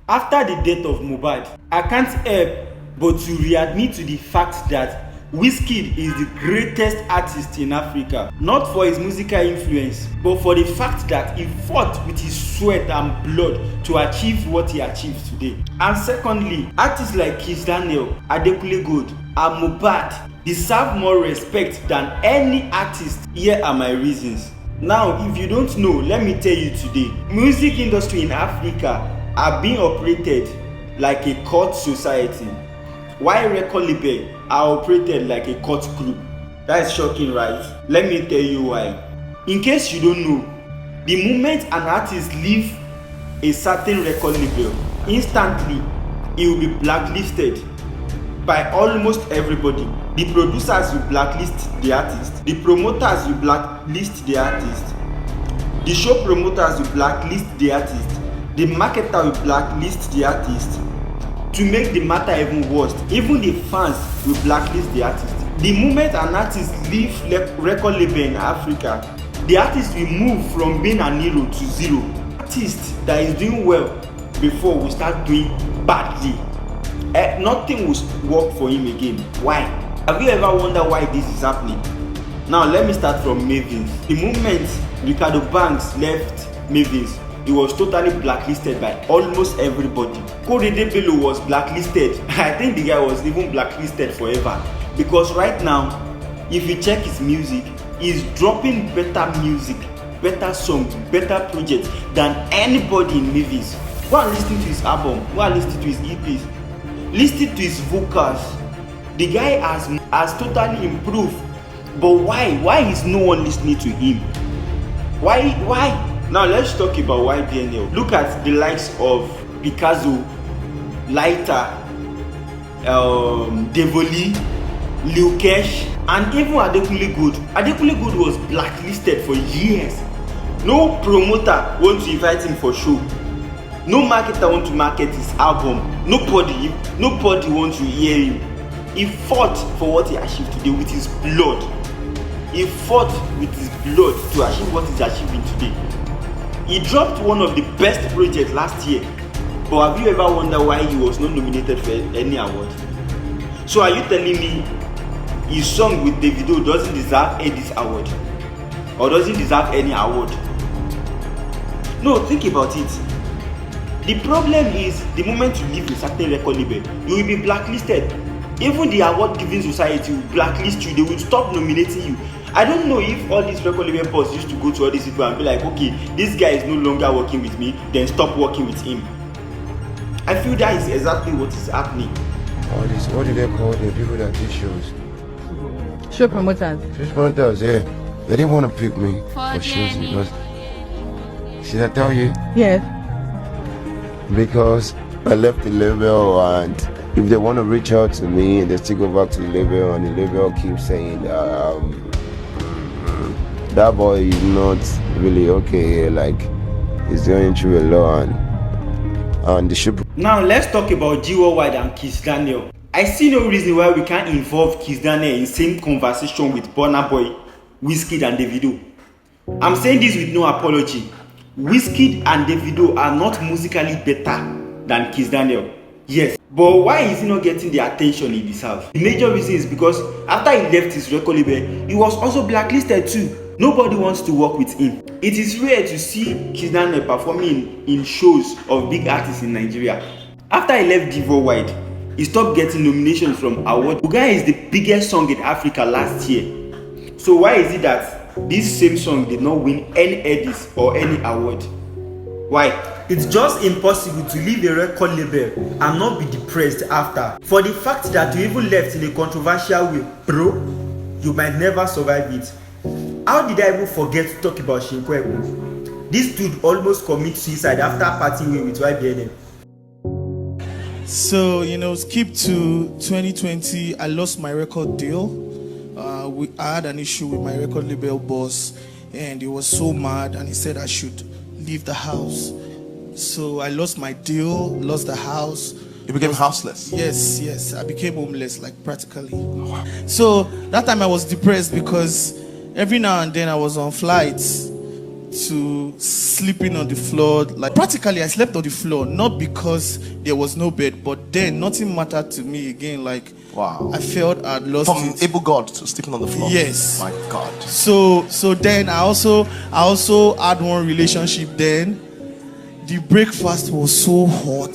After the death of Mohbad, I can't help but to readmit to the fact that Wizkid is the greatest artist in Africa, not for his musical influence, but for the fact that he fought with his sweat and blood to achieve what he achieved today. And secondly, artists like Kiss Daniel, Adekunle Gold, and Mohbad deserve more respect than any artist. Here are my reasons. Now, if you don't know, let me tell you today. Music industry in Africa are being operated like a cult society, while record label are operated like a cult group. That is shocking, right? Let me tell you why. In case you don't know, the moment an artist leave a certain record label, instantly he will be blacklisted by almost everybody. The producers will blacklist the artist, the promoters will blacklist the artist, the show promoters will blacklist the artist, the marketer will blacklist the artist. To make the matter even worse, even the fans will blacklist the artist. The moment an artist leave record label in Africa, the artist will move from being an hero to zero. Artist that is doing well before will start doing badly. Nothing will work for him again. Why? Have you ever wondered why this is happening? Now let me start from Mavins. The moment Ricardo Banks left Mavins, he was totally blacklisted by almost everybody. Korede Bello was blacklisted. I think the guy was even blacklisted forever, because right now, if you check his music, he's dropping better music, better songs, better projects than anybody in Mavins. Go and listen to his album, go and listen to his EPs, listen to his vocals. The guy has totally improved. But why is no one listening to him? Why? Now let's talk about YBNL. Look at the likes of Picasso, Lighter, Devoli, Lil Kesh, and even Adekunle Gold. Adekunle Gold was blacklisted for years. No promoter wants to invite him for show. No marketer wants to market his album. Nobody wants to hear him. He fought for what he achieved today with his blood. He fought with his blood to achieve what he's achieving today. He dropped one of the best projects last year. But have you ever wondered why he was not nominated for any award? So are you telling me his song with Davido doesn't deserve this award? Or doesn't deserve any award? No, think about it. The problem is, the moment you leave a certain record label, you will be blacklisted. Even the award giving society will blacklist you. They will stop nominating you. I don't know if all these record label boss used to go to all these people and be like, okay, this guy is no longer working with me, then stop working with him. I feel that is exactly what is happening. All this, what do they call the people that do shows? Show promoters. Show promoters, yeah. They didn't want to pick me for shows because, should I tell you? Yes. Because I left the label, and if they want to reach out to me, they still go back to the label, and the label keeps saying that boy is not really okay, like he's going through a lot, and the ship. Now let's talk about G Worldwide and Kiss Daniel. I see no reason why we can't involve Kiss Daniel in same conversation with Burna Boy, Wizkid and Davido. I'm saying this with no apology. Wizkid and Davido are not musically better than Kiss Daniel. Yes, but why is he not getting the attention he deserves? The major reason is because after he left his record label, he was also blacklisted too. Nobody wants to work with him. It is rare to see Kiss Daniel performing in shows of big artists in Nigeria. After he left G Worldwide, he stopped getting nominations from awards. Buga is the biggest song in Africa last year. So why is it that this same song did not win any Eddies or any award? Why? It's just impossible to leave a record label and not be depressed after. For the fact that you even left in a controversial way, bro, you might never survive it. How did I even forget to talk about Shinkwebu? This dude almost commit suicide after parting way with YBNL. So, skip to 2020, I lost my record deal. I had an issue with my record label boss, and he was so mad, and he said I should leave the house. So I lost my deal, lost the house. You became houseless? Yes. I became homeless, like practically. Oh, wow. So that time I was depressed because every now and then I was on flights to sleeping on the floor. Like practically I slept on the floor, not because there was no bed, but then nothing mattered to me again. Like Wow. I felt I'd lost From it. able God to sleeping on the floor. Yes. My God. So then I also had one relationship then. The breakfast was so hot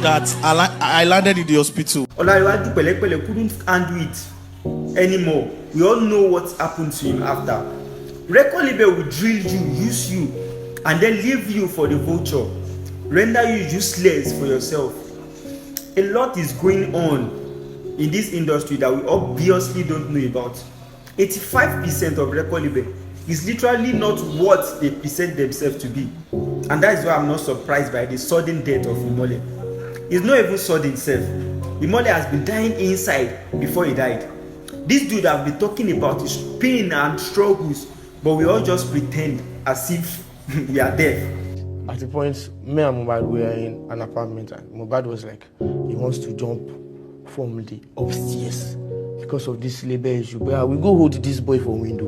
that I landed in the hospital. Olariwaju Pẹ̀lẹ́pẹ̀lẹ́ couldn't handle it anymore. We all know what happened to him after. Record label will drill you, use you, and then leave you for the vulture, render you useless for yourself. A lot is going on in this industry that we obviously don't know about. 85% of record label is literally not what they present themselves to be, and that is why I'm not surprised by the sudden death of Imole. It's not even sudden self. Imole has been dying inside before he died. This dude have been talking about his pain and struggles, but we all just pretend as if we are deaf. At the point, me and Mohbad were in an apartment, and Mohbad was like, he wants to jump from the upstairs because of this labor issue. But we go hold this boy for window.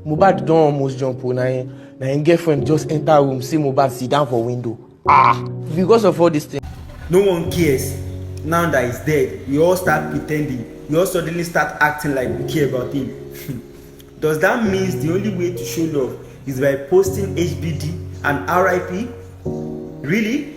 Mohbad don't almost jump. Now his girlfriend just enter room, see Mohbad sit down for window. Because of all this thing. No one cares. Now that he's dead, we all start pretending. We all suddenly start acting like we care about him. Does that mean the only way to show love is by posting HBD and RIP? Really?